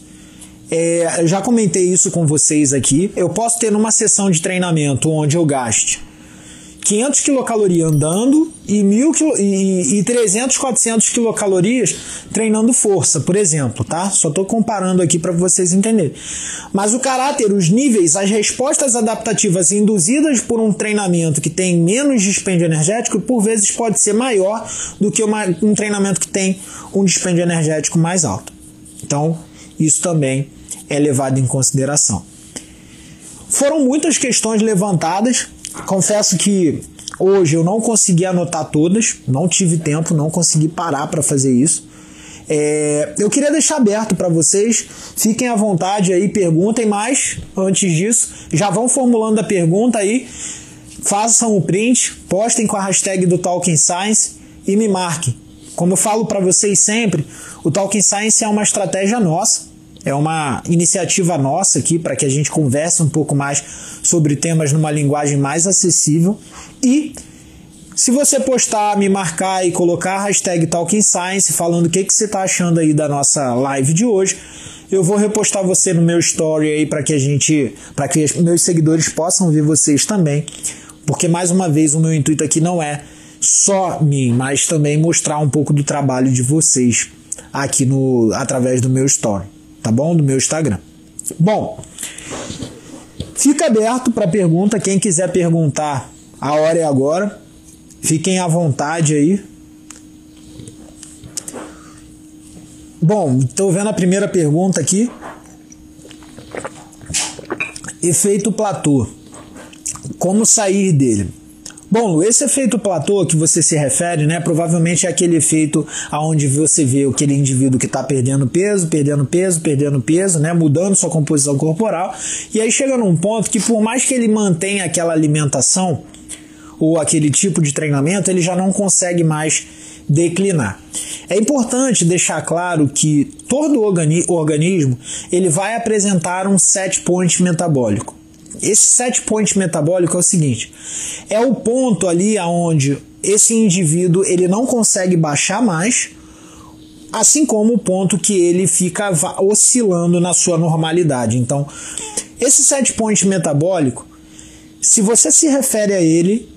Eu já comentei isso com vocês aqui. Eu posso ter numa sessão de treinamento onde eu gaste 500 quilocalorias andando e 300, 400 quilocalorias treinando força, por exemplo, tá? Só estou comparando aqui para vocês entenderem. Mas o caráter, os níveis, as respostas adaptativas induzidas por um treinamento que tem menos dispêndio energético, por vezes pode ser maior do que um treinamento que tem um dispêndio energético mais alto. Então, isso também é levado em consideração. Foram muitas questões levantadas. Confesso que hoje eu não consegui anotar todas, não tive tempo, não consegui parar para fazer isso. Eu queria deixar aberto para vocês, fiquem à vontade aí, perguntem, mas antes disso, já vão formulando a pergunta aí, façam o print, postem com a hashtag do Talking Science e me marquem. Como eu falo para vocês sempre, o Talking Science é uma estratégia nossa, é uma iniciativa nossa aqui para que a gente converse um pouco mais sobre temas numa linguagem mais acessível. E se você postar, me marcar e colocar a hashtag Talking Science falando o que você está achando aí da nossa live de hoje, eu vou repostar você no meu story aí para que meus seguidores possam ver vocês também, porque mais uma vez o meu intuito aqui não é só mim, mas também mostrar um pouco do trabalho de vocês aqui através do meu story, tá bom? Do meu Instagram. Bom, fica aberto para pergunta, quem quiser perguntar, a hora é agora, fiquem à vontade aí. Bom, estou vendo a primeira pergunta aqui. Efeito platô. Como sair dele? Bom, Lu, esse efeito platô que você se refere, né, provavelmente é aquele efeito onde você vê aquele indivíduo que está perdendo peso, né, mudando sua composição corporal, e aí chega num ponto que por mais que ele mantenha aquela alimentação ou aquele tipo de treinamento, ele já não consegue mais declinar. É importante deixar claro que todo organismo ele vai apresentar um set point metabólico. Esse set point metabólico é o seguinte: é o ponto ali onde esse indivíduo ele não consegue baixar mais, assim como o ponto que ele fica oscilando na sua normalidade. Então, esse set point metabólico, se você se refere a ele,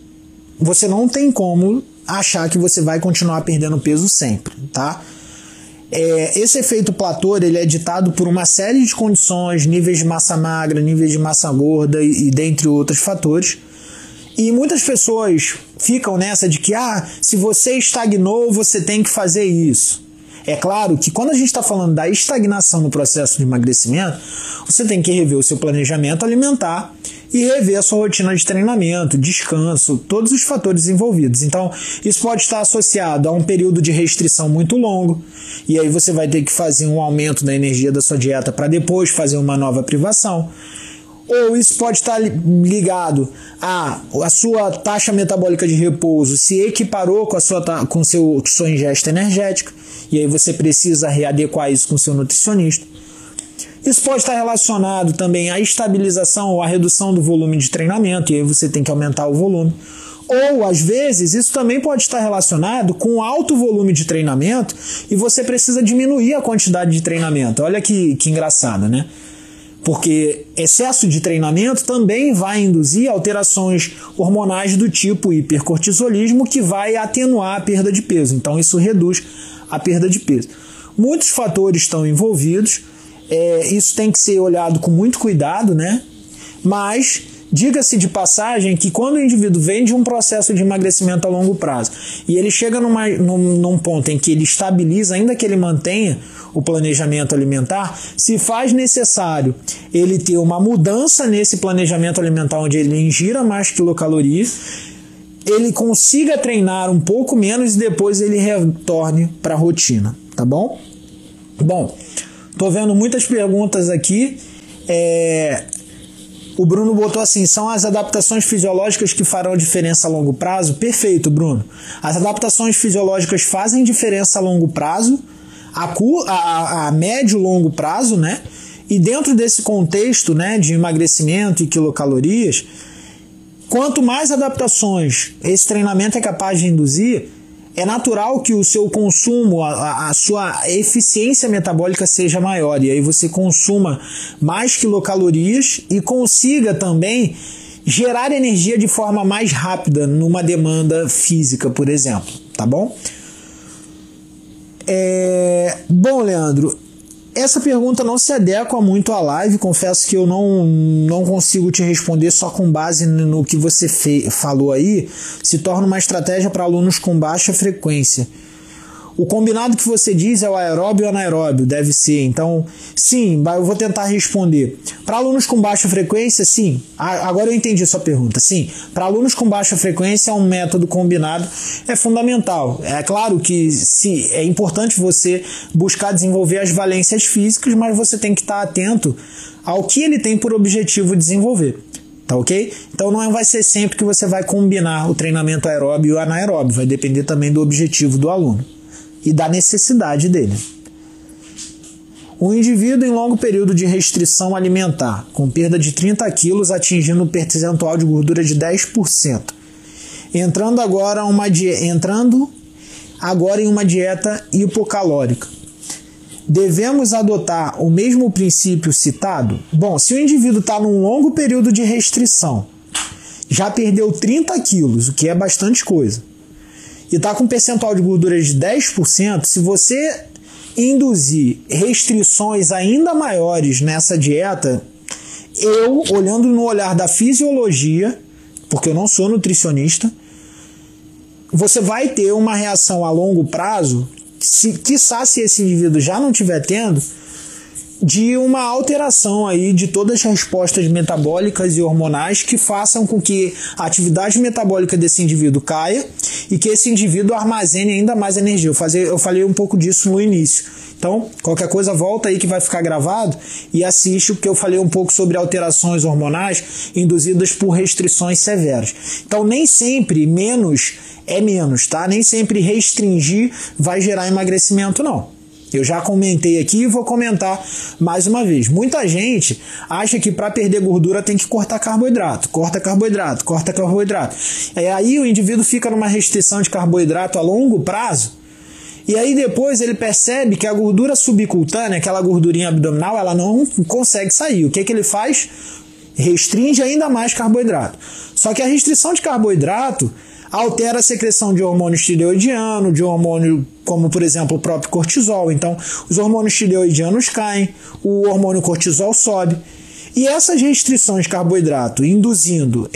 você não tem como achar que você vai continuar perdendo peso sempre, tá? Esse efeito platô ele é ditado por uma série de condições, níveis de massa magra, níveis de massa gorda e dentre outros fatores. E muitas pessoas ficam nessa de que se você estagnou, você tem que fazer isso. É claro que quando a gente está falando da estagnação no processo de emagrecimento, você tem que rever o seu planejamento alimentar e rever a sua rotina de treinamento, descanso, todos os fatores envolvidos. Então, isso pode estar associado a um período de restrição muito longo, e aí você vai ter que fazer um aumento da energia da sua dieta para depois fazer uma nova privação. Ou isso pode estar ligado a sua taxa metabólica de repouso se equiparou com sua ingesta energética, e aí você precisa readequar isso com o seu nutricionista. Isso pode estar relacionado também à estabilização ou à redução do volume de treinamento, e aí você tem que aumentar o volume. Ou, às vezes, isso também pode estar relacionado com alto volume de treinamento e você precisa diminuir a quantidade de treinamento. Olha que engraçado, né? Porque excesso de treinamento também vai induzir alterações hormonais do tipo hipercortisolismo, que vai atenuar a perda de peso. Então, isso reduz a perda de peso. Muitos fatores estão envolvidos. Isso tem que ser olhado com muito cuidado, né? Mas diga-se de passagem que quando o indivíduo vem de um processo de emagrecimento a longo prazo e ele chega num ponto em que ele estabiliza, ainda que ele mantenha o planejamento alimentar, se faz necessário ele ter uma mudança nesse planejamento alimentar onde ele ingira mais quilocalorias, ele consiga treinar um pouco menos e depois ele retorne para a rotina, tá bom? Bom, tô vendo muitas perguntas aqui. O Bruno botou assim: são as adaptações fisiológicas que farão diferença a longo prazo? Perfeito, Bruno. As adaptações fisiológicas fazem diferença a longo prazo, a médio e longo prazo, né? E dentro desse contexto, né, de emagrecimento e quilocalorias, quanto mais adaptações esse treinamento é capaz de induzir, é natural que o seu consumo, a sua eficiência metabólica seja maior, e aí você consuma mais quilocalorias e consiga também gerar energia de forma mais rápida numa demanda física, por exemplo, tá bom? Bom, Leandro, essa pergunta não se adequa muito à live, confesso que eu não consigo te responder só com base no que você falou aí. Se torna uma estratégia para alunos com baixa frequência. O combinado que você diz é o aeróbio ou anaeróbio, deve ser. Então, sim, eu vou tentar responder. Para alunos com baixa frequência, sim. Agora eu entendi a sua pergunta. Sim, para alunos com baixa frequência, um método combinado é fundamental. É claro que é importante você buscar desenvolver as valências físicas, mas você tem que estar atento ao que ele tem por objetivo desenvolver. Tá ok? Então não vai ser sempre que você vai combinar o treinamento aeróbio e o anaeróbio. Vai depender também do objetivo do aluno. e da necessidade dele. O indivíduo em longo período de restrição alimentar, com perda de 30 quilos, atingindo um percentual de gordura de 10%, entrando agora em uma dieta hipocalórica. Devemos adotar o mesmo princípio citado? Bom, se o indivíduo está num longo período de restrição, já perdeu 30 quilos, o que é bastante coisa, e está com um percentual de gordura de 10%, se você induzir restrições ainda maiores nessa dieta, eu, olhando no olhar da fisiologia, porque eu não sou nutricionista, você vai ter uma reação a longo prazo, quiçá se esse indivíduo já não estiver tendo, de uma alteração aí de todas as respostas metabólicas e hormonais que façam com que a atividade metabólica desse indivíduo caia e que esse indivíduo armazene ainda mais energia. Eu falei um pouco disso no início. Então, qualquer coisa, volta aí que vai ficar gravado e assiste, porque eu falei um pouco sobre alterações hormonais induzidas por restrições severas. Então, nem sempre menos é menos, tá? Nem sempre restringir vai gerar emagrecimento, não. Eu já comentei aqui e vou comentar mais uma vez. Muita gente acha que para perder gordura tem que cortar carboidrato. Corta carboidrato, corta carboidrato. Aí o indivíduo fica numa restrição de carboidrato a longo prazo. E aí depois ele percebe que a gordura subcutânea, aquela gordurinha abdominal, ela não consegue sair. O que ele faz? Restringe ainda mais carboidrato. Só que a restrição de carboidrato altera a secreção de hormônio tireoidiano, de hormônio como, por exemplo, o próprio cortisol. Então, os hormônios tireoidianos caem, o hormônio cortisol sobe. E essas restrições de carboidrato, induzindo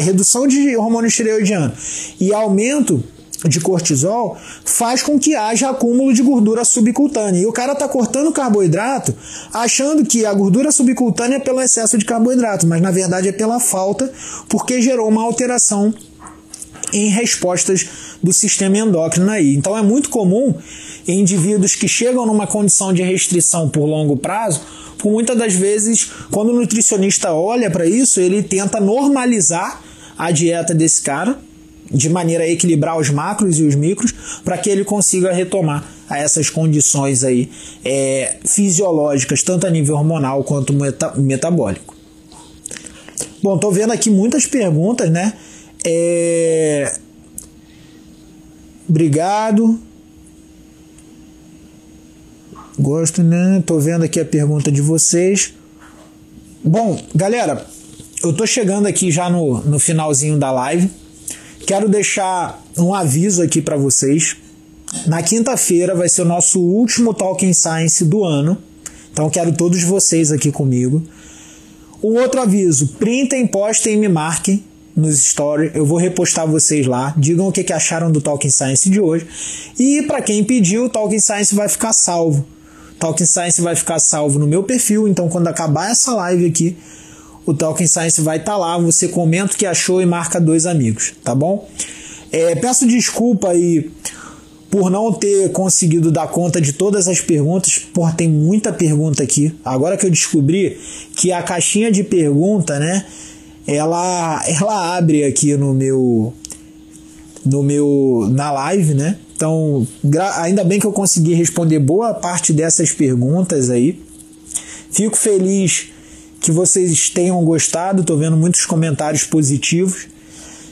redução de hormônio tireoidiano e aumento de cortisol, faz com que haja acúmulo de gordura subcutânea. E o cara está cortando carboidrato achando que a gordura subcutânea é pelo excesso de carboidrato, mas na verdade é pela falta, porque gerou uma alteração em respostas do sistema endócrino aí. Então é muito comum em indivíduos que chegam numa condição de restrição por longo prazo, por muitas das vezes, quando o nutricionista olha para isso, ele tenta normalizar a dieta desse cara, de maneira a equilibrar os macros e os micros, para que ele consiga retomar a essas condições aí, fisiológicas, tanto a nível hormonal quanto metabólico. Bom, estou vendo aqui muitas perguntas, né? Obrigado. Gosto, né? Tô vendo aqui a pergunta de vocês. Bom, galera, eu tô chegando aqui já no finalzinho da live. Quero deixar um aviso aqui para vocês. Na quinta-feira vai ser o nosso último Talking Science do ano. Então quero todos vocês aqui comigo. Um outro aviso: printem, postem e me marquem nos stories, eu vou repostar vocês lá, digam o que acharam do Talking Science de hoje, e para quem pediu, o Talking Science vai ficar salvo. Talking Science vai ficar salvo no meu perfil, então quando acabar essa live aqui, o Talking Science vai estar lá, você comenta o que achou e marca 2 amigos, tá bom? Peço desculpa aí por não ter conseguido dar conta de todas as perguntas, porra, tem muita pergunta aqui. Agora que eu descobri que a caixinha de pergunta, né, ela abre aqui na live, né? Então, ainda bem que eu consegui responder boa parte dessas perguntas aí. Fico feliz que vocês tenham gostado, tô vendo muitos comentários positivos.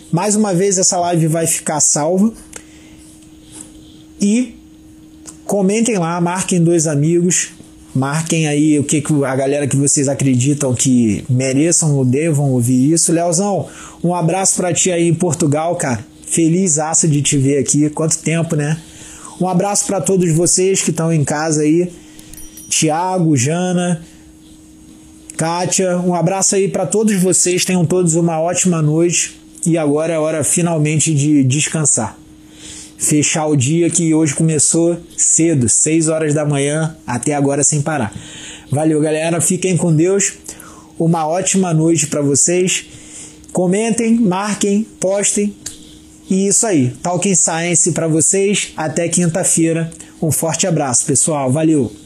Mais uma vez essa live vai ficar salva. E comentem lá, marquem 2 amigos. Marquem aí o que a galera que vocês acreditam que mereçam ou devam ouvir isso. Leozão, um abraço pra ti aí em Portugal, cara. Felizaço de te ver aqui. Quanto tempo, né? Um abraço pra todos vocês que estão em casa aí. Tiago, Jana, Kátia. Um abraço aí pra todos vocês. Tenham todos uma ótima noite. E agora é hora finalmente de descansar. Fechar o dia que hoje começou cedo, 6 horas da manhã, até agora sem parar. Valeu, galera, fiquem com Deus, uma ótima noite para vocês. Comentem, marquem, postem, e isso aí, Talking Science para vocês, até quinta-feira. Um forte abraço, pessoal, valeu!